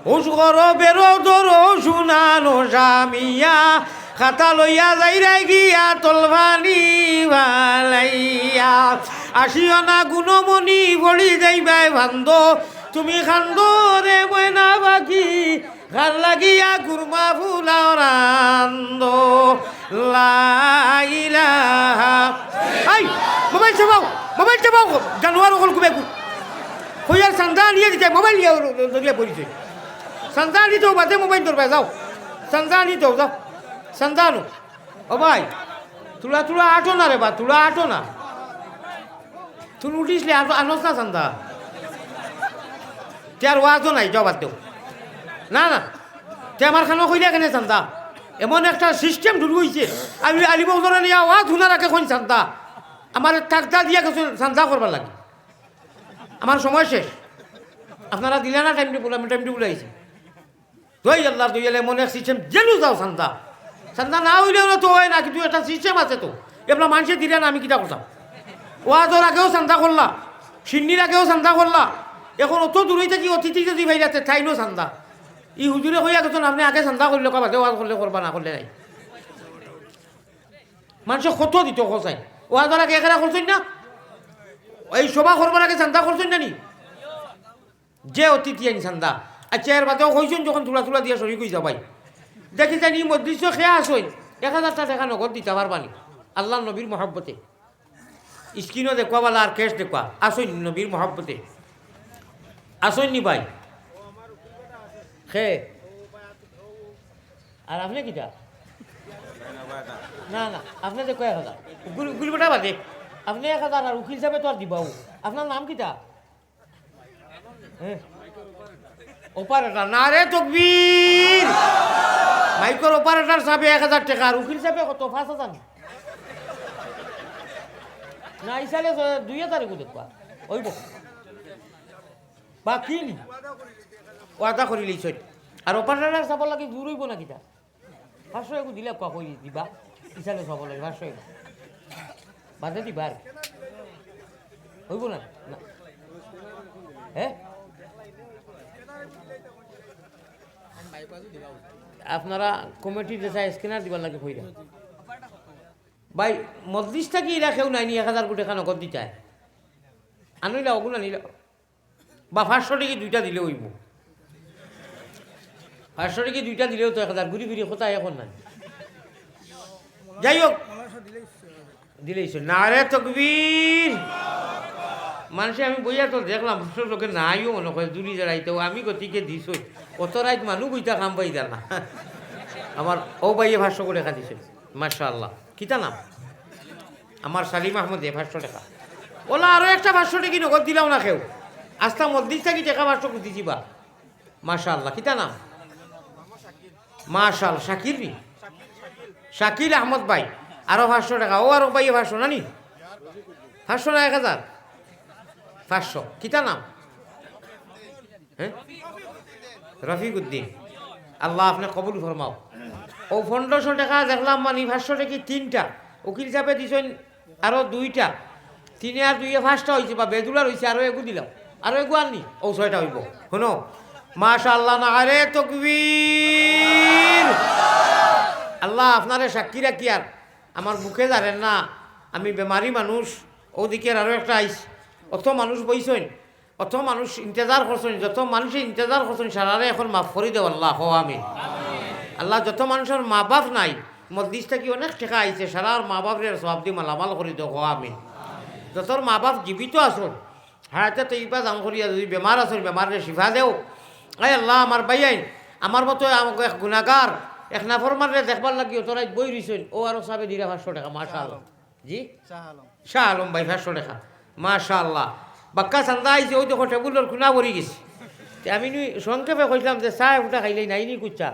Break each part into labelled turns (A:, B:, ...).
A: হুস করো বেরো ধরো শুনানো জামিয়া খাতা লইয়া যাইরা গিয়া তলভানি ভালাইয়া আসিও না গুণমণি বড়ি যাইবাই ভান্দ তুমি খান্দ রে ময়না বাকি ঘর লাগিয়া গুরমা ফুলাও রান্দ লাইলাহা আই মোবাইল চাপাও জানোয়ার ওগুলো কুবে হইয়ার সান্দা নিয়ে দিতে মোবাইল নিয়ে পড়িছে সান্দা নিতেও বাদে মোবাইল ধরবে যাও সান্দা নিতেও যাও সান্দানো ও ভাই তুলা আটো না রে বা তুলা আটো না তুই উঠিসলে আনোস না সান্দা তার ওয়াজও নাই জবাব দেও না তে আমার খানো কইলে কেন চান্দা এমন একটা সিস্টেম ঢুল হয়েছে আমি আলিবজনে নিয়ে ওয়াজ শুনা রাখে কোন চান্দা আমার টাকা দিয়া কিছু চান্দা করবার লাগে আমার সময় শেষ আপনারা দিলে না টাইম টেবুল আমি টাইম টেবুল আইছি দই আল্লাহ দই এলে এমন এক সিস্টেম জেলু যাও চান্দা না হইলেও না তো হয় না কিন্তু একটা সিস্টেম আছে তো এবার মানুষের দিলে না আমি কিটা করতাম ওয়াজর আগেও চান্দা করলা সিন্নির আগেও চান্দা করলা এখন অত দূরই থাকি অতিথি যদি ভাই যাতে ঠাইনো চান্দা ই হুজুরে কইয়া গেছেন আপনি আগে চান্দা করলে কবা ওয়াজ করলে করবা না করলে নাই মানুষে কত দিত খোঁচাই ওয়াজর আগে একেরা করছেন না এই সভা করবার আগে চান্দা করছেন না নি যে অতিথি আনি চান্দা আচ্ছা এর বাদেও কইছেন যখন তুলা দিয়ে সরি কই যাবাই দেখি জানি মসজিদ খেয়া আসইন 1000 টাকা নগদ দিতে পারবানি আল্লাহ নবীর মহব্বতে স্ক্রিনও দেখবা বলা আর ক্যাশ দেখবা আসইন নবীর মহব্বতে আসইন নি ভাই খে আর আপনি কিটা না আপনি দেখো 1000 গুলিটা বাদে আপনি 1000 আর উকিল সাহেব তো আর দিবাও আপনার নাম কিটা হ্যাঁ অপারেটর না রে তকবীর মাইক্রো অপারেটর সাহেব 1000 টাকা আর উকিল সাহেব কত 5000 না ইসালে 2000 কো দেখবা ওইব বাকি নি ওয়াদা করি লইছই আর অপারেটর সাহেব লাগি দূর হইব না কিটা 500 টাকা দিলে কই দিবা ইসালে সব লাগে 500 টাকা বাদে দিবা আর হইব না হ্যাঁ আপনারা কমিটি দেশা স্ক্যানার দিবার লাগে কইরা ভাই মজলিসটা কি রাখেও নাইনি 1000 কোটি টাকা নগদ দিতে আনইলা ওগুলো নিলা বা 500 টাকা দুইটা দিলে হইব 500 টাকা দুইটা দিলেও তো 1000 ঘুরি কোথায় এখন নাই যাই হোক দিলেইছ না রে তকবীর মানুষে আমি বইয়া তো দেখলাম লোকে নাইও মনে করে জুড়ি জড়াইতেও আমি গতিকে দিছই কত রাইত মানুষ বইটা কাম পাই না আমার ও ভাইয়ে 500 করে টাকা দিছে মাশাআল্লাহ কিতা নাম আমার সালিম আহমদ 500 টাকা ওলা আরো একটা 500 টাকা নগদ দিলাম না কেউ আস্তা মসজিদ থাকি টাকা 500 দিছি বা মাশাআল্লাহ কিতা নাম মাশাআল্লাহ শাকিল আহমদ ভাই আরো 500 টাকা ও আরো ভাইয়ে 500 নানি 500 না 1000 500 কিতা নাম হ্যাঁ রফিক উদ্দিন আল্লাহ আপনি কবুল ফরমাও ও 1500 টাকা দেখলাম মানে 500 টাকা 3টা উকিল সাহেবে দিছেন আরো 2টা 3 আর 2 5টা হয়েছে বা বেদুলার হয়েছে আরো এগু দিলাম আরো এগু আননি ও 6টা হইব শোনো মাশাআল্লাহ না আরে তাকবীর আল্লাহ আপনারে সাক্ষী রাখি আর আমার মুখে জানেন না আমি বেমারি মানুষ ওদিকে আরো একটা আইস অত মানুষ বইছেন অত মানুষ ইন্তজার করছেন যত মানুষ ইন্তজার করছেন সারারে এখন মাফ করে দেও আল্লাহ হো আমিন আল্লাহ যত মানুষের মা বাপ নাই মসজিদটা কি অনেক টাকা আইছে সারার মা বাপের সব দিয়ে মালামাল করে দেও হো আমিন যতর মা বাপ জীবিত আসুন হায়াতে তো ইবা জাম করিয়া যদি বেমার আসুন বেমারের শিফা দেও আয় আল্লাহ আমার বাইয়াইন আমার মতো আমাকে এক গুণাগার এক নাফরমানরে দেখবার লাগি তোরাই বই রইছেন ও আরো সাবে দিরা 500 টাকা মাশাআল্লাহ জি শাহ আলম ভাই 500 টাকা মাশাআল্লাহ বাক্কা চান্দা আইছে ওই দেখো টেবুলের খুনা ভরি গেছে আমি সংক্ষেপে কইলাম যে চায় ওটা খাইলেই নাইনি কুচ্চা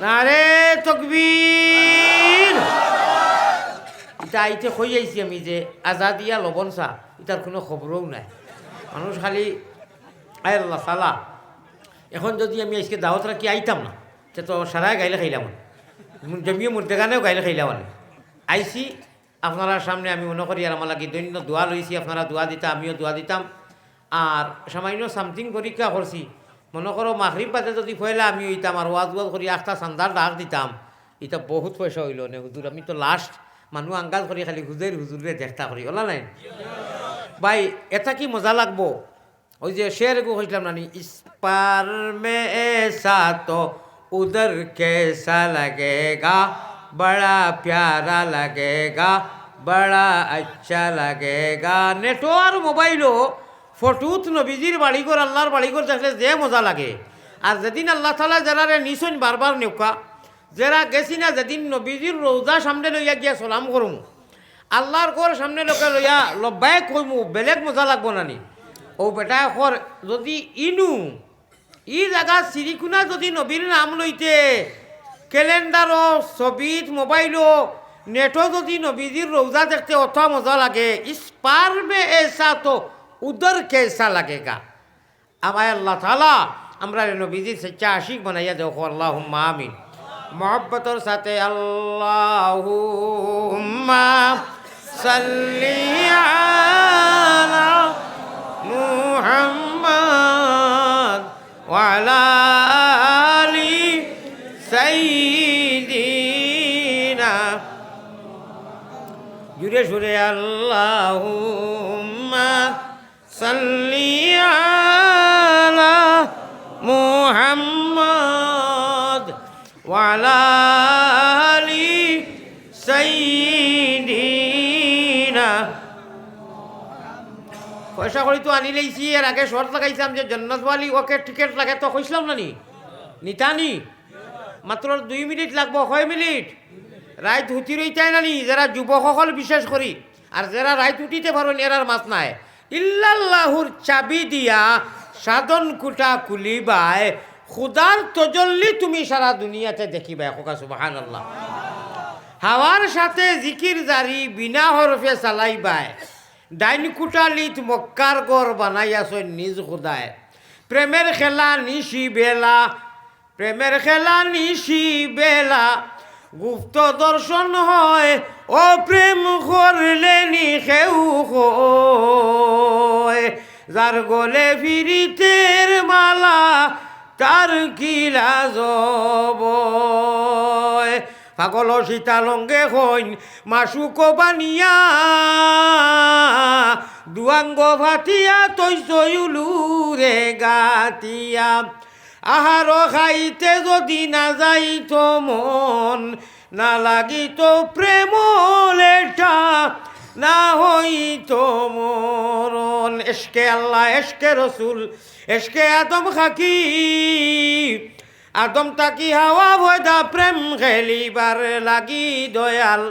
A: না রে তকবীর এটা আইতে কই আইছি আমি যে আজাদিয়া লবণ চা এটার কোনো খবরও নাই মানুষ খালি আয় আল্লাহ সালা এখন যদি আমি আজকে দাওয়াত রাখি আইতাম না সে তো সারাই গাইলে খাইলাম জমিয়ে মুর্দেগানেও গাইলে খাইলাম আইসি আপনারা সামনে আমি মনে করি আর আমার লাগে দৈন্য দোয়া লইছি আপনারা দোয়া দিতাম আমিও দোয়া দিতাম আর সামান্য সামথিং পরীক্ষা করছি মনে করো মাগরিব বাদে যদি ফয়লা আমি হইতাম আর ওয়াজ ওয়াজ করি একটা চান্দার ডাক দিতাম, এটা বহুত পয়সা হইল নে হুজুর। আমি তো লাস্ট মানুষ আঙ্গাজ করি খালি হুজুরে দেখতা করি ওলা নাই ভাই। এটা কি মজা লাগবো। ওই যে শের গো হইলাম নানি, ইস পার মে এসা তো উদর কেসা লাগেগা, বড়া প্যারা লাগেগা, বড়া আচ্ছা লাগেগা। নেটো আর মোবাইলও ফটোত নবীজির বাড়িঘর আল্লাহর বাড়িঘর দেখলে যে মজা লাগে। আর যেদিন আল্লাহ তালা যারা নিছইন বারবার নেউকা, যারা গেছি না যেদিন নবীজির রোজা সামনে লইয়া গিয়া সালাম করুম, আল্লাহর ঘর সামনে লোকে লইয়া লব্বাই কইমু, বেলেগ মজা লাগবো নানি। ও বেটা কর যদি ইনু ই জায়গা চিরিকুনা যদি নবীর নাম লইতে, ক্যালেন্ডারও ছবিত মোবাইলও নেটও যদি নবীজির রোজা দেখতে অত মজা লাগে। ইস পার মে এসা তো উদর কেসা লাগেগা। আমায় আল্লাহ তাআলা আমরা নবীজির সচ্চা আশিক বানাইয়া দেখো, আল্লাহুম্মা আমিন। মোহব্বতর সাথে আল্লাহুম্মা সাল্লি আলা মুহাম্মাদ ওয়া আলা আলি সাইয়্যিদিনা। জুড়ে সুরে আল্লাহুম্মা সাল্লি আলা মুহাম্মাদ ওয়া আলা আলি সাইয়্যিদিনা। পয়সা করি তো আনি লাইছি, এর আগে শর্ত লাগাইছিলাম যে জন্নতওয়ালি ওকে টিকিট লাগে, তো কইছিলাম না নি নিতানি মাত্র 2 মিনিট লাগবো। 6 মিনিট রাইত হুতি রইতাই নানি, যারা যুবকসকল বিশেষ করি, আর যারা রাইত উঠিতে পারেন এরার মাত নাই। ইল্লাল্লাহুর চাবি দিয়া সাধন কুটা কুলিবায়, খুদার তজল্লি তুমি সারা দুনিয়াতে দেখিবাই। কোকা সুবহানাল্লাহ। হাওয়ার সাথে জিকির জারি বিনা হরফে চালাইবায়, ডাইন কুটালিত মক্কার গড় বানাইয়াছ নিজ খুদায়। প্রেমের খেলা নিশি বেলা, প্রেমের খেলা নিশি বেলা, গুপ্ত দর্শন হয় ও প্রেম করলে নিখেউ হয়। যার গলে ফিরিতের মালা তার কি লাজব। পাগল সীতালঙ্গে হইন মাসুক বানিয়া, দুয়াঙ্গ ভাতিয়া তৈসইলু রে গাতিয়া। আহার খাইতে যদি না যাইত মন, না লাগিত প্রেম লেটা, না হইত মরণ। এশকে আল্লাহ, এশকে রসুল, এশকে আদম খাকি, আদম তাকি হাওয়া ভয়দা প্রেম খেলিবার লাগি দয়াল।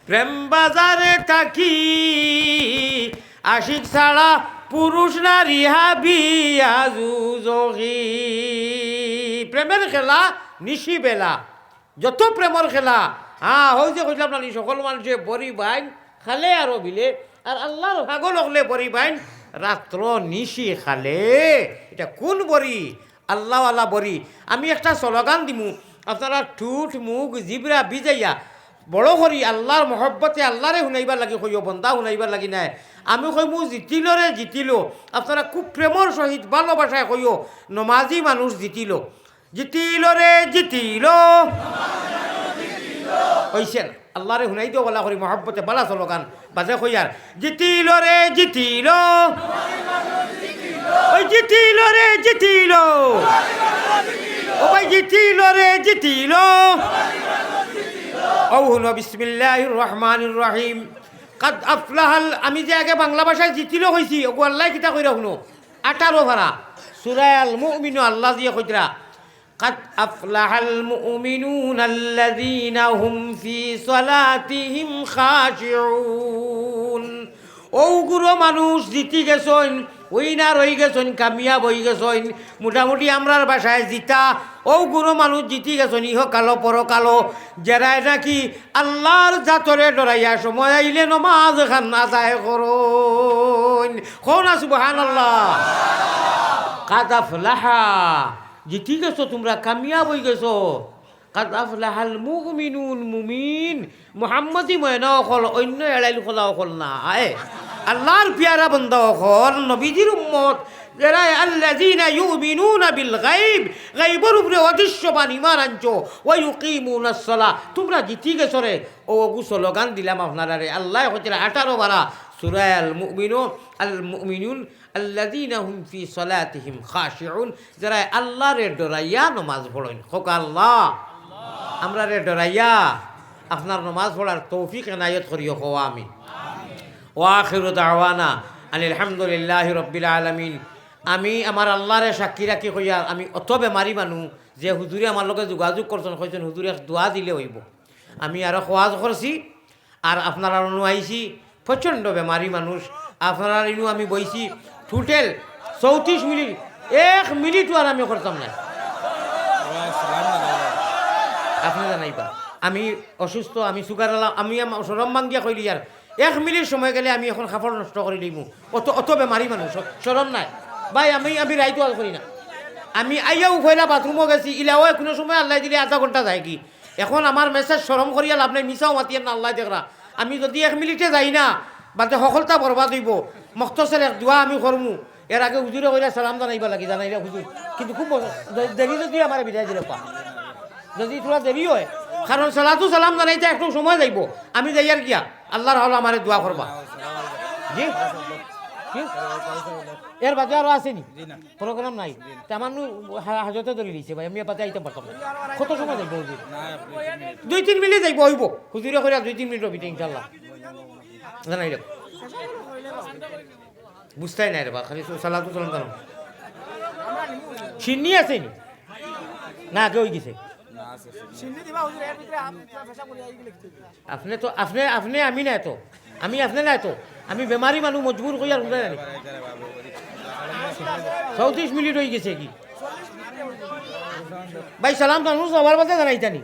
A: প্রেম বাজারে তাকি আশিক ছাড়া পুরুষ নারী হাবিয়া জুজগি। প্রেমের খেলা নিশি বেলা, যত প্রেমর খেলা। হই যে কইলাম না, সকল মানুষে বরি বাইন খালে আরো বিলে, আর আল্লাহর পাগল হলে বরি বাইন রাত্র নিশি খালে। এটা কোন বরি? আল্লাহওয়ালা বরি। আমি একটা স্লোগান দিমু, আপনারা ঠুট মুখ জিবরা বিজাইয়া বড় করি আল্লাহর মহব্বতে আল্লাহরে শুনাইবার লাগি কইও, বন্দা শুনাইবার লাগি নাই। আমি কইমু জিতিল রে জিতিল। আপনারা খুব প্রেমর সহিত ভালোবাসায় কইও, নমাজি মানুষ জিতিল, জিতিল রে জিতিল। কইছেন আল্লাহরে শুনাই দিও বলা করি মহব্বতে বালা স্লোগান বাজে কইয়ার, জিতিল রে জিতিল, ওই জিতিল রে জিতিল, ও ভাই জিতিল রে জিতিল। ও হুনো বিসমিল্লাহির রহমানির রহিম। কাদ আফলাহাল, আমি যে আগে বাংলা ভাষায় জিতিল কইছি, ও আল্লাহ কিতা কইরা শুনো 18 ভাড়া সূরা আল মুমিনুন আল্লাহ দিয়ে কইরা, কাদ আফলাহাল মুমিনুন আল্লাযীনা হুম ফি সালাতিহিম খাশিউন। ও গুরু মানুষ জিতি গেছইন, উইনার হয়ে গেছেন, কামিয়াব হয়ে গেছেন। মোটামুটি আমরার বাসায় জিতা ও গুরু মানুষ জিতি গেছেন ইহ কালো পরকালো, যারাই নাকি আল্লাহর জাতরে ডরাইয়া সময় আইলে নমাজ খান আদায় করুন। কোন সুবহানাল্লাহ। কাদ আফলাহা, জিতি গেছো তোমরা, কামিয়াব হয়ে গেছো। কাদ আফলাহাল মুমিনুন, মুমিন মুহাম্মদি ময়না অকল, অন্য এড়াইল খোলা অকল না। আল্লাহর পিয়ারা বন্দা অকল, নবীজির উম্মত, যারা আল্লাযীনা ইউমিনুনা বিল গায়ব, গায়বের উপরে অদৃশ্যবান ঈমান আনছো, ওয়া ইউকিমুনাস সালাহ, তোমরা জিতি গেছো রে। ও ওগু স্লোগান দিলাম আপনারা রে। আল্লাহ হচ্ছে 18 বারা সূরা আল মুমিনুন আল্লাযীনা হুম ফি সালাতিহিম খাশিউন, যারা আল্লাহরে ডরাইয়া নামাজ পড়েন। হোক আল্লাহ আমরা রে ডরাইয়া আপনার নামাজ পড়ার তৌফিক এনায়েত করিও হওয়া আমি। ওয়া আখিরু দাওয়ানা আনিল হামদুলিল্লাহি রাব্বিল আলামিন। আমি আমার আল্লাহরে সাক্ষী রাখি কইয়া আমি অত বেমারি মানুষ যে হুজুরে আমার লগে যোগাযোগ করছেন, কইছেন হুজুরে দোয়া দিলে হইব। আমি আরও খোয়াজ করছি আর আপনারা অনু আইছি প্রচণ্ড বেমারি মানুষ। আপনারা ইনু আমি বইছি টোটাল 34 মিনিট, 1 মিনিটও আর আমি করতাম না। আপনি জানাইবা আমি অসুস্থ, আমি সুগার এলাম, আমি সরম ভাঙ্গিয়া কইলি আর 1 মিনিট সময় গেলে আমি এখন খাফড় নষ্ট করে দিই। অত অত বেমারি মানুষ, সরম নাই ভাই। আমি রাইতো আল করি না। আমি আইয়াও কইলা বাথরুমও গেছি, ইলাও কোনো সময় আল্লাহ দিলে আধা ঘন্টা যায় কি। এখন আমার মেসেজ সরম করিয়া লাভ নাই, মিছাও মাতিয়ার না আল্লাহ দেখরা। আমি যদি 1 মিনিটে যাই না বাদে সকলটা বরবাদ হইব। মখতসের এক দোয়া আমি করমু, এর আগে হুজুরে কইলা সালাম জানাইবা লাগি, জানাইলে হুজুর কিন্তু খুব দেরি যদি আমার বিদায় দিলে পা যদি তোরা দেরি হয়, কারণ সালাতু সালাম জানাইতে একটু সময় যাইব। আমি যাই আর গিয়া আল্লাহর হল আমার দোয়া করবা। জি এর বাদে আরো আসেনি প্রোগ্রাম নাই, তেমন হাজতে ধরে দিয়েছে ভাই। আমি বাদে আইতে পারতাম না। কত সময় যাইব হুজুর? 2-3 মিনিট যাইব হইব। হুজুরে কইরা 2-3 মিনিট হইবে ইনশাআল্লাহ। জানাই রে বুঝতাই নাই রে বা, খালি সালাতু সালাম জানো। সিন্নি আসেনি না, আগে হয়ে গেছে। আপনি তো আপনি আমি নাই তো, আমি আপনি নাই তো, আমি বেমারি মানুষ মজবুর কইয়া রুমে জানি। 34 মিনিট হয়ে গেছে কি ভাই? সালাম জানুস আবার বাজে জানাইতানি।